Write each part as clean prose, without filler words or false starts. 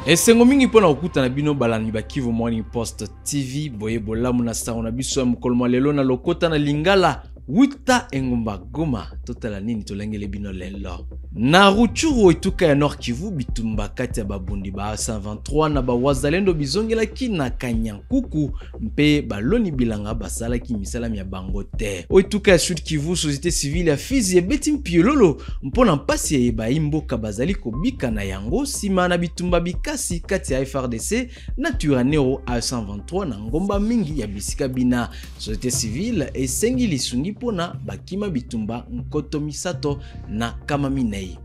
Esengo mingi pona okuta na bino balani ba Kivu Morning Post TV boye bolamu na sango na biso ya mokolo lelo na lokota na Lingala Wita Engumba Goma totala nini tolengele bino lelo. Na Rutshuru etuka ya Nord Kivu bitumba kati ya babundi ba 123 na ba wazalendo bizongela ki na Kanyankuku mpe baloni bilanga basala ki misala ya bango te. Oituka ya Sud Kivu société civile ya Fizi ebeti mpiololo mpona mpasi ya baimboka bazali kobika na yango sima na bitumba bikasi kati ya FRDC na Turaneo a 123 na ngomba mingi ya bisika bina. Société civile esengi lisungi pona bakima bitumba nkoto misato na kama minei.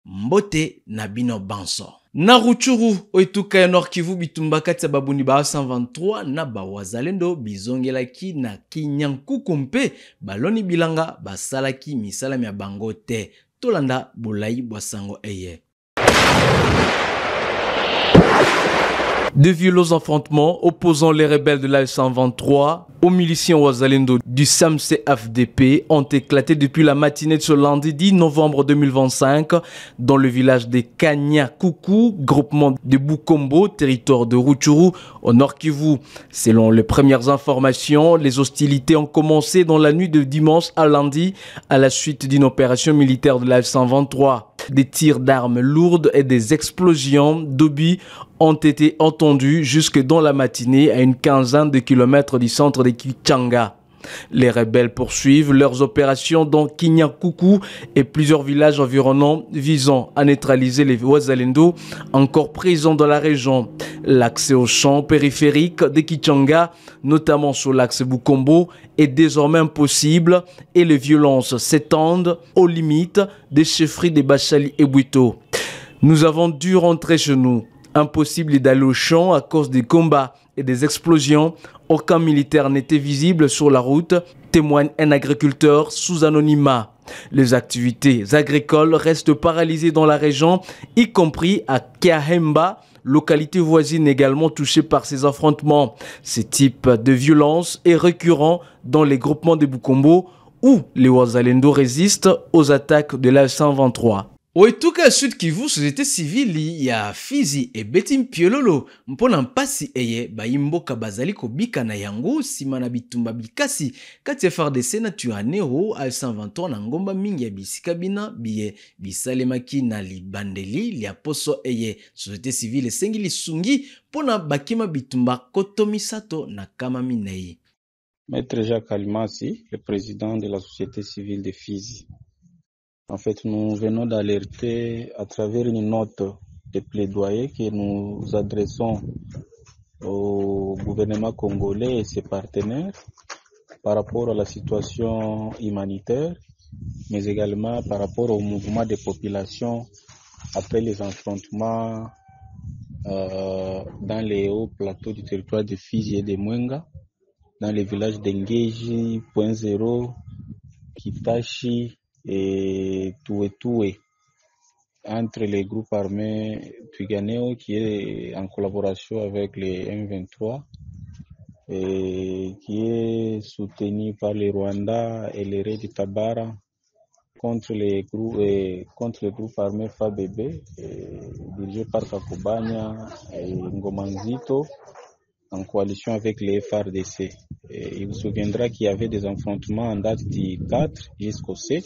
Mbote na bino banso. Na Rutshuru oituka ya Nord Kivu bitumba kati ya babundi ba 123 na ba wazalendo bizongelaki na Kinyankuku mpe baloni bilanga basalaki misala ya bango te. Tolanda bolai bwasango eye. De violents affrontements opposant les rebelles de la 123 aux miliciens wazalendo du SAMC-FDP ont éclaté depuis la matinée de ce lundi 10 novembre 2025 dans le village de Kanyankuku, groupement de Bukombo, territoire de Rutshuru, au Nord Kivu. Selon les premières informations, les hostilités ont commencé dans la nuit de dimanche à lundi à la suite d'une opération militaire de la 123. Des tirs d'armes lourdes et des explosions d'obus ont été entendus jusque dans la matinée à une quinzaine de kilomètres du centre de Kichanga. Les rebelles poursuivent leurs opérations dans Kinyankuku et plusieurs villages environnants visant à neutraliser les Wazalendo encore présents dans la région. L'accès aux champs périphériques de Kichanga, notamment sur l'axe Bukombo, est désormais impossible et les violences s'étendent aux limites des chefferies de Bachali et Bwito. Nous avons dû rentrer chez nous. Impossible d'aller au champ à cause des combats et des explosions. Aucun militaire n'était visible sur la route, témoigne un agriculteur sous anonymat. Les activités agricoles restent paralysées dans la région, y compris à Kiahemba, localité voisine également touchée par ces affrontements. Ce type de violence est récurrent dans les groupements de Bukombo où les Wazalendo résistent aux attaques de la 123. Oituka Sud Kivu société civile ya Fizi ebeti mpiololo mpona mpasi eye baimboka bazali kobika na yango sima na bitumba bikasi kati ya FARDC na Turaneo a 123 na ngomba mingi ya bisika bina biye bisalemaki na libandeli lia poso eye société civile esengi lisungi mpona bakima bitumba koto misato na kama minei. Maître Jacques Alimasi, le président de la société civile de Fizi. En fait, nous venons d'alerter à travers une note de plaidoyer que nous adressons au gouvernement congolais et ses partenaires par rapport à la situation humanitaire, mais également par rapport au mouvement des populations après les affrontements dans les hauts plateaux du territoire de Fizi et de Mwenga, dans les villages d'Engeji, Point Zéro, Kitashi et Tuetue, entre les groupes armés Twirwaneho qui est en collaboration avec les M23 et qui est soutenu par le Rwanda et les Redi Tabara contre les groupes armés FABB dirigés par Kakubanya et Ngomanzito en coalition avec les FRDC. Et il vous souviendra qu'il y avait des affrontements en date du 4 jusqu'au 7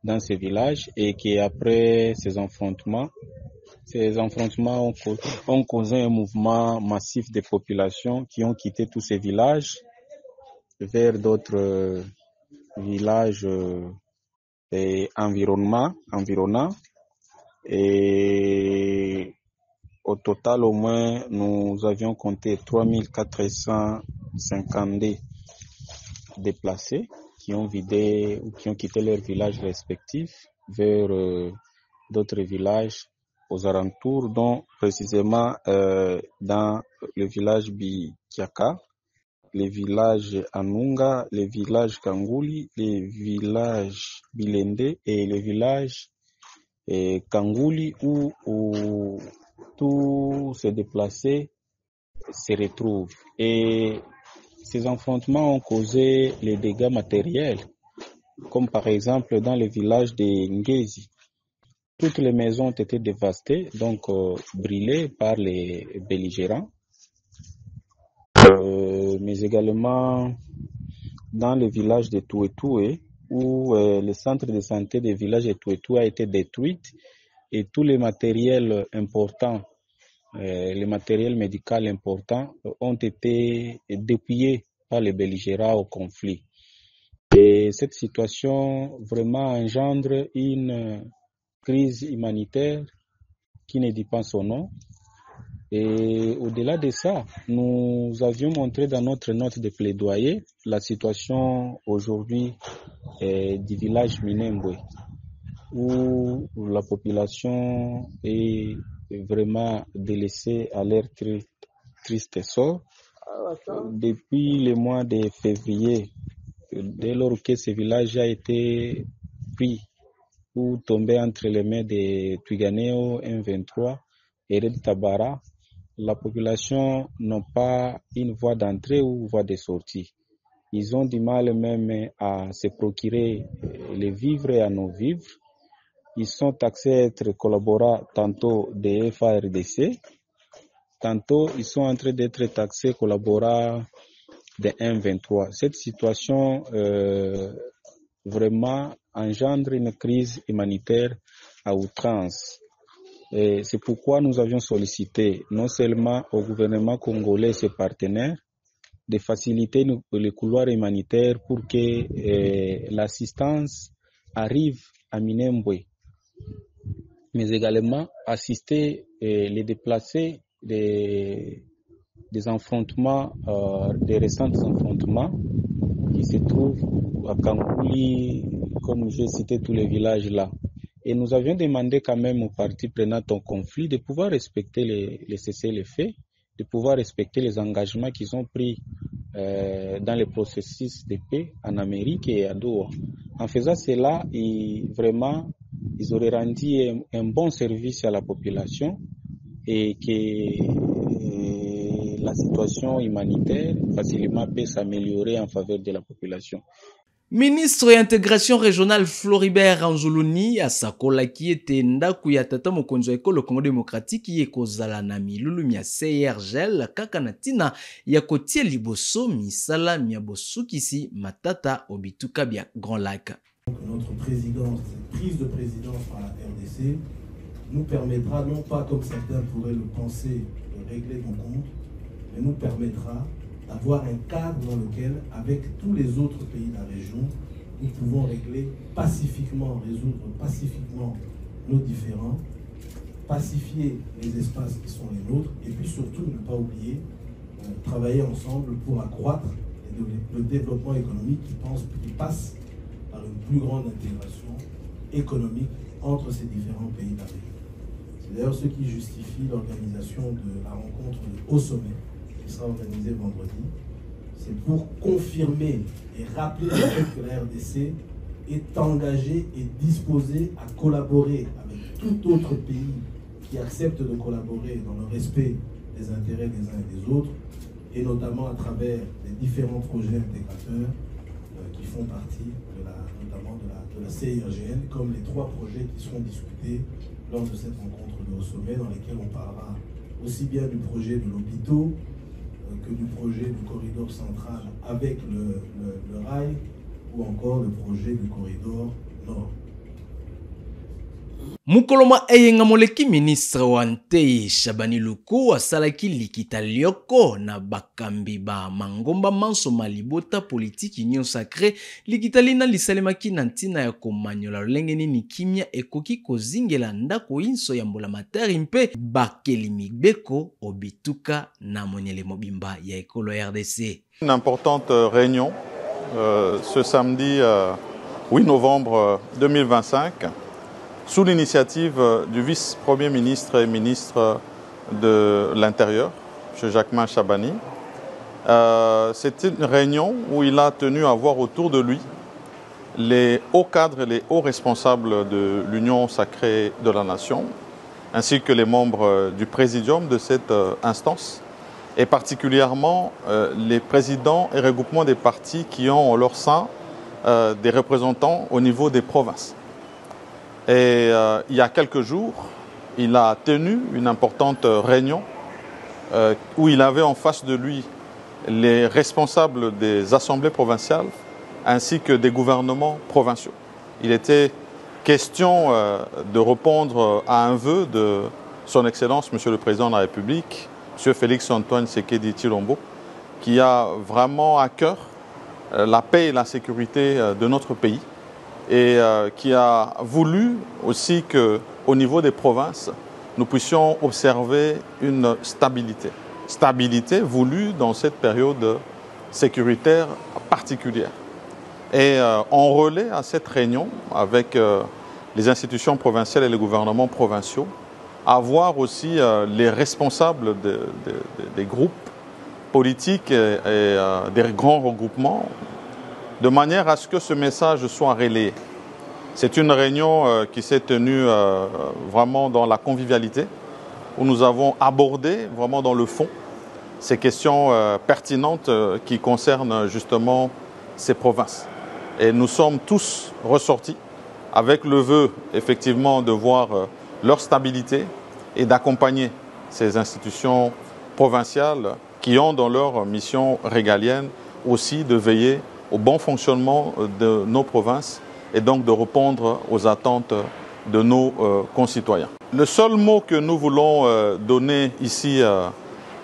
dans ces villages et qu'après ces affrontements ont causé un mouvement massif de populations qui ont quitté tous ces villages vers d'autres villages environnants. Et au total, au moins, nous avions compté 3452 déplacés qui ont vidé ou qui ont quitté leurs villages respectifs vers d'autres villages aux alentours, dont précisément dans le village Bikiaka, les villages Anunga, les villages Kanguli, les villages Bilende et les villages Kanguli où tous ces déplacés se retrouvent. Et Ces affrontements ont causé les dégâts matériels, comme par exemple dans le village de Ngezi. Toutes les maisons ont été dévastées, donc brûlées par les belligérants. Mais également dans le village de Touetoué, où le centre de santé du village de Touetoué a été détruit et tous les matériels importants, les matériels médicaux importants ont été dépouillés par les belligérants au conflit. Et cette situation vraiment engendre une crise humanitaire qui ne dit pas son nom. Et au-delà de ça, nous avions montré dans notre note de plaidoyer la situation aujourd'hui du village Minembwe, où la population est vraiment délaissée à leur triste sort. Depuis le mois de février, dès lors que ce village a été pris ou tombé entre les mains de Twiganeo M23 et Red Tabara, la population n'a pas une voie d'entrée ou voie de sortie. Ils ont du mal même à se procurer les vivres et à nos vivres. Ils sont taxés à être collaborants tantôt des FARDC, tantôt ils sont en train d'être taxés collaborants des M23. Cette situation vraiment engendre une crise humanitaire à outrance. Et c'est pourquoi nous avions sollicité non seulement au gouvernement congolais et ses partenaires de faciliter les couloirs humanitaires pour que l'assistance arrive à Minembwe, mais également assister les déplacés des affrontements, des récents affrontements qui se trouvent à Kankouli, comme j'ai cité tous les villages là. Et nous avions demandé quand même aux parties prenantes au conflit de pouvoir respecter les cessez-le-feu, de pouvoir respecter les engagements qu'ils ont pris dans le processus de paix en Amérique et à Doha. En faisant cela, ils auraient rendu un bon service à la population et que la situation humanitaire facilement peut s'améliorer en faveur de la population. Ministre ya intégration régionale Floribert Anzuluni asakolaki ete ndaku ya tata mokonzi wa ekolo Congo démocratique ye kozala na milulu mia CIRGL kaka na tina ya kotie liboso misala mia bosukisi matata obituka bia Grand Lac. Notre présidence, cette prise de présidence par la RDC nous permettra, non pas comme certains pourraient le penser, de régler nos comptes, mais nous permettra d'avoir un cadre dans lequel, avec tous les autres pays de la région, nous pouvons régler pacifiquement, résoudre pacifiquement nos différends, pacifier les espaces qui sont les nôtres, et puis surtout ne pas oublier travailler ensemble pour accroître le développement économique qui passe par une plus grande intégration économique entre ces différents pays de la région. C'est d'ailleurs ce qui justifie l'organisation de la rencontre de haut sommet qui sera organisée vendredi. C'est pour confirmer et rappeler le fait que la RDC est engagée et disposée à collaborer avec tout autre pays qui accepte de collaborer dans le respect des intérêts des uns et des autres, et notamment à travers les différents projets intégrateurs qui font partie notamment de la CIRGL, comme les 3 projets qui seront discutés lors de cette rencontre de haut sommet, dans lesquels on parlera aussi bien du projet de l'hôpital que du projet du corridor central avec le rail, ou encore le projet du corridor nord. Mukoloma eyenga moleki ministre wa Nteye Shabani Luku asalaki likita lioko na bakambi ba mangomba manso malibota politiki union sacré likita lina lisalemaki na ntina ya komanyola lolenge nini kimia ekoki kozingela ndako inso ya mbulamatari mpe bakeli mibeko obituka na monyele mobimba ya ekolo RDC. Une importante réunion ce samedi 8 novembre 2025 sous l'initiative du vice-premier ministre et ministre de l'Intérieur, M. Jacquemin Chabani. C'était une réunion où il a tenu à voir autour de lui les hauts cadres et les hauts responsables de l'Union sacrée de la Nation, ainsi que les membres du présidium de cette instance, et particulièrement les présidents et regroupements des partis qui ont en leur sein des représentants au niveau des provinces. Et il y a quelques jours, il a tenu une importante réunion où il avait en face de lui les responsables des assemblées provinciales ainsi que des gouvernements provinciaux. Il était question de répondre à un vœu de son Excellence, Monsieur le Président de la République, M. Félix-Antoine Tshisekedi Tshilombo, qui a vraiment à cœur la paix et la sécurité de notre pays et qui a voulu aussi qu'au niveau des provinces, nous puissions observer une stabilité. Stabilité voulue dans cette période sécuritaire particulière. Et en relais à cette réunion avec les institutions provinciales et les gouvernements provinciaux, à voir aussi les responsables des groupes politiques et des grands regroupements, de manière à ce que ce message soit relayé. C'est une réunion qui s'est tenue vraiment dans la convivialité, où nous avons abordé vraiment dans le fond ces questions pertinentes qui concernent justement ces provinces. Et nous sommes tous ressortis avec le vœu effectivement de voir leur stabilité et d'accompagner ces institutions provinciales qui ont dans leur mission régalienne aussi de veiller au bon fonctionnement de nos provinces et donc de répondre aux attentes de nos concitoyens. Le seul mot que nous voulons donner ici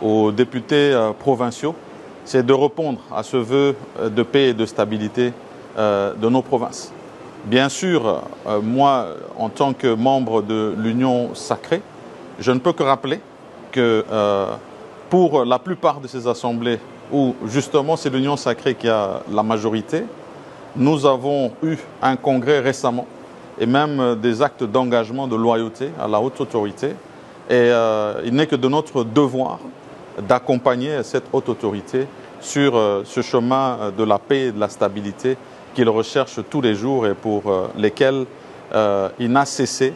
aux députés provinciaux, c'est de répondre à ce vœu de paix et de stabilité de nos provinces. Bien sûr, moi, en tant que membre de l'Union sacrée, je ne peux que rappeler que pour la plupart de ces assemblées, où justement c'est l'Union sacrée qui a la majorité, nous avons eu un congrès récemment et même des actes d'engagement de loyauté à la haute autorité. Et il n'est que de notre devoir d'accompagner cette haute autorité sur ce chemin de la paix et de la stabilité qu'il recherche tous les jours et pour lesquels il n'a cessé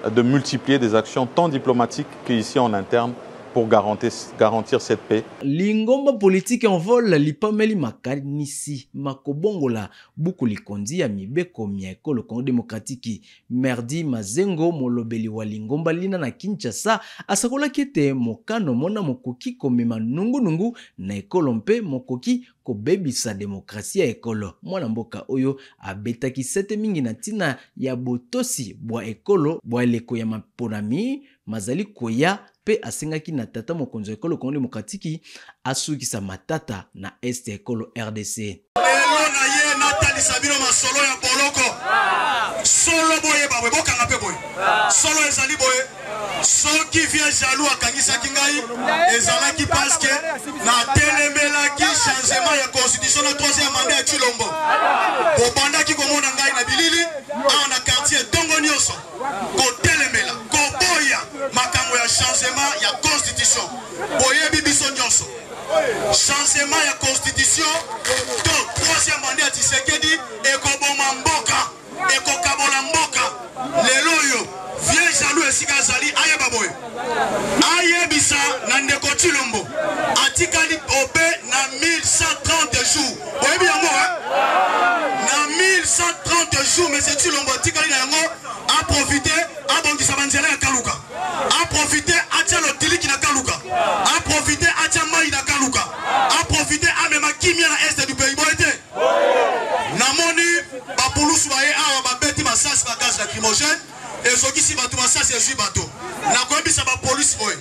de multiplier des actions tant diplomatiques qu'ici en interne pour garantir cette paix. Lingomba politique en vol lipameli makanisi makobongola buku likondi ya mibeko mia ekolo Congo démocratique. Merdi Mazengo molobeli wa Lingomba lina na Kinshasa asakola kete mokano mona mokoki komema nungu na ekolo mpe mokoki kobebisa demokrasia ekolo. Mwana mboka oyo abetaki sete mingi na tina ya botosi bwa ekolo bwa eleko ya maponami mazali koya pe asengaki na tata mokonzo ekolo Congo démocratique asukisa matata na este ekolo RDC. Lelo na ye Nathalie Sabino masolo ya boloko. Solo boye babwe bokanga pe boye. Solo ezali boye. Soki vient jaloux akangisa kingai ezalaki parce que na telemelaki changement ya constitution na 3e mandat ya Tshilombo. Bobandaki komona ngai na bilili na quartier Tongo Nyoso. Ko telemela, ko boya makambo ya changement ya constitution. Boye bibiso Nyoso. Changement ya constitution to 3e mandat ya Tshisekedi ekoboma mboka, ekokabola mboka. Lelo yo vieux jaloux esika zali aye baboye. Aye bisa na ndeko Tshilombo. Atikali obe na 1130 jours. Boye bi yango na 1130 jours mais c'est Tshilombo atikali na yango a profiter a bongisa banzela ya Kaluka. A profiter a tia lotiliki na Kaluka. A profiter a tia mai na Kaluka. A profiter a mema kimia na est du pays boyete. Namoni ba pulusu ba ye awa ba beti masasi ba gaz lacrymogène et soki si bato masasi ezwi bato. Na koyebisa ba police boy.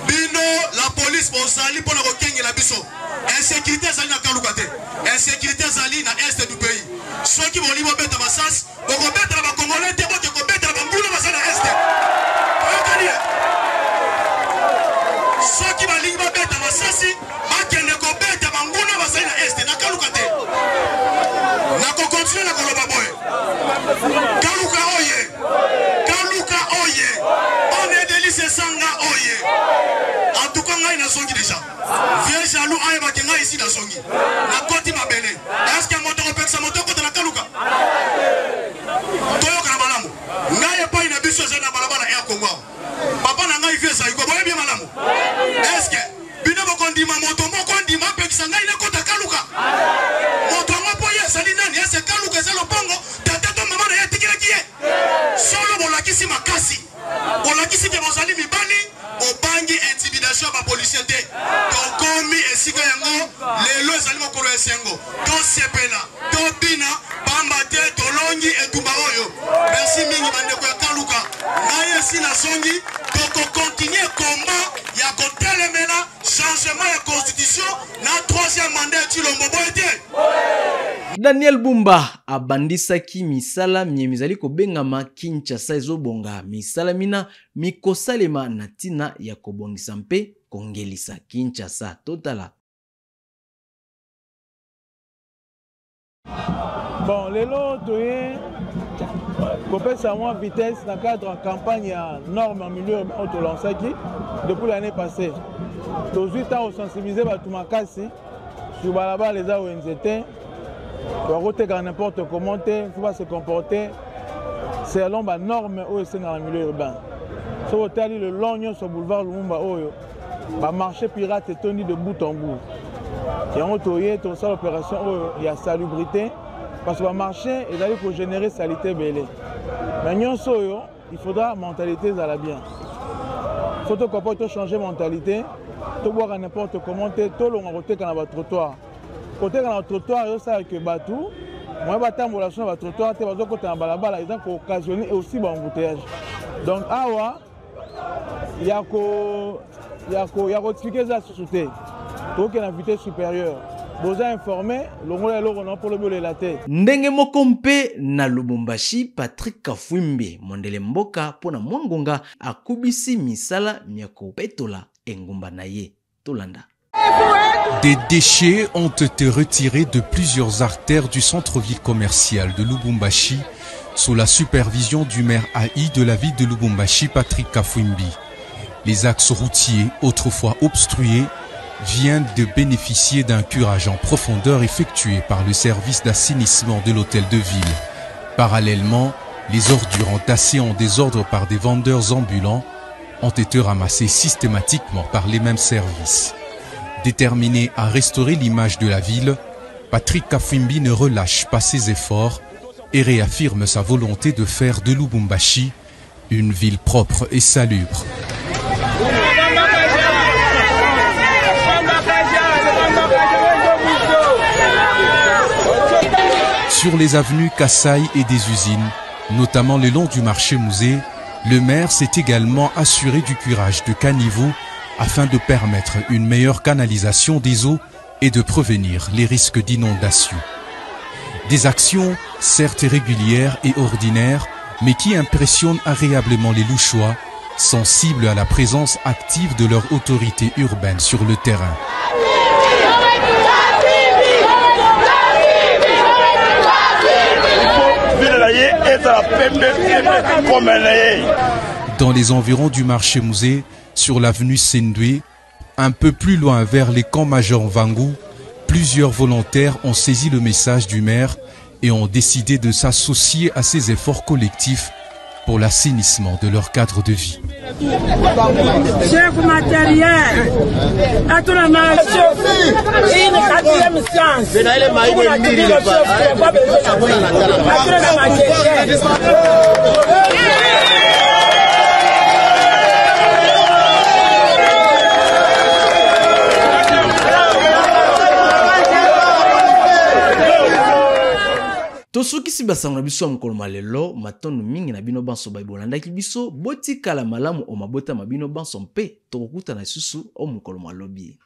Bino la police bozali pona kokengela biso. Insécurité zali na Kaluka te. Insécurité zali na est du pays. Soki boli bo beta masasi, boko beta ba Congolais te boke ko beta ba mbula masasi na est. Okani. Soki balingi ba beta masasi, bakende ko beta ba mbula masasi na est na Kaluka te. Na ko continuer na koloba boy. Kaluka oye. Kaluka oye. On est délice sanga oye. En tout cas ngai na songi déjà. Vieux jaloux aye ba kenga ici na songi. Na koti mabele. Est-ce que moto kopeksa moto kota na Kaluka? Toyo kana malamu. Ngai pa ina biso za na balabala ya Congo. Papa na ngai vieux sa iko boye bien malamu. Est-ce que bino boko ndima moto moko ndima pekisa ngai na kota kaluka moto ngo poye sali nani ese kaluka ese lobongo tata to mama na yetikira kiye solo bolakisi makasi bolakisi ke bozali mibali obangi intimidation ba policier te to komi esika yango lelo ezali mokolo esengo to sepela to bina bamba te to longi etumba oyo merci mingi bandeko ya kaluka ngai esi na songi to continuer combat ya kotelemena changement ya constitution na 3e mandat tu lombobo ete Daniel Bumba abandisaki misala mizali kobengama Kinshasa ezobonga misala mina mikosalema na tina ya kobongisa mpe kongelisa Kinshasa totala. Bon, lelo toye kopesa moi vitesse dans le cadre en campagne à norme en milieu autolancaki depuis l'année passée. Tous 8 ans sensibiliser tout makasi sur balaba les ONZT. Pour roter quand n'importe comment il faut pas se comporter selon les normes OSC dans le milieu urbain. Sur l'hôtel le long sur boulevard Lumumba Oyo, va marché pirate et tenu de bout en bout. Et on toye tout ça l'opération il y a salubrité parce que le marché est allé pour générer salité belé. Mais il faudra mentalité à la bien. Il faut que changer mentalité, tout boire à n'importe comment, tout long roter quand on va trottoir. Côté dans le trottoir, il y a que bateau. Moi, je vais vous sur le trottoir, ils ont occasionné aussi un embouteillage. Donc, il y a que expliquer ça sur le donc il y a une vitesse supérieure. Vous avez informé, pour le boulot la tête. Ndenge mokompe na Lubumbashi Patrick Kafwimbi mondele mboka pona mwangonga akubisi misala miako petola engumba na ye tolanda. Des déchets ont été retirés de plusieurs artères du centre-ville commercial de Lubumbashi sous la supervision du maire AI de la ville de Lubumbashi, Patrick Kafwimbi. Les axes routiers, autrefois obstrués, viennent de bénéficier d'un curage en profondeur effectué par le service d'assainissement de l'hôtel de ville. Parallèlement, les ordures entassées en désordre par des vendeurs ambulants ont été ramassées systématiquement par les mêmes services. Déterminé à restaurer l'image de la ville, Patrick Kafwimbi ne relâche pas ses efforts et réaffirme sa volonté de faire de Lubumbashi une ville propre et salubre. Sur les avenues Kassai et des usines, notamment le long du marché-musée, le maire s'est également assuré du curage de caniveaux afin de permettre une meilleure canalisation des eaux et de prévenir les risques d'inondation. Des actions certes régulières et ordinaires, mais qui impressionnent agréablement les Louchois, sensibles à la présence active de leur autorité urbaine sur le terrain. Dans les environs du marché-musée, sur l'avenue Sendoué, un peu plus loin vers les camps Major Vangu, plusieurs volontaires ont saisi le message du maire et ont décidé de s'associer à ces efforts collectifs pour l'assainissement de leur cadre de vie. Chef matériel, à tout le monde, une quatrième séance. Tosuki si basango na biso mokolo malelo matondo mingi na bino banso bayibolandaki biso botikala malamu o mabota mabino banso mpe tokokuta na susu o mokolo malobi.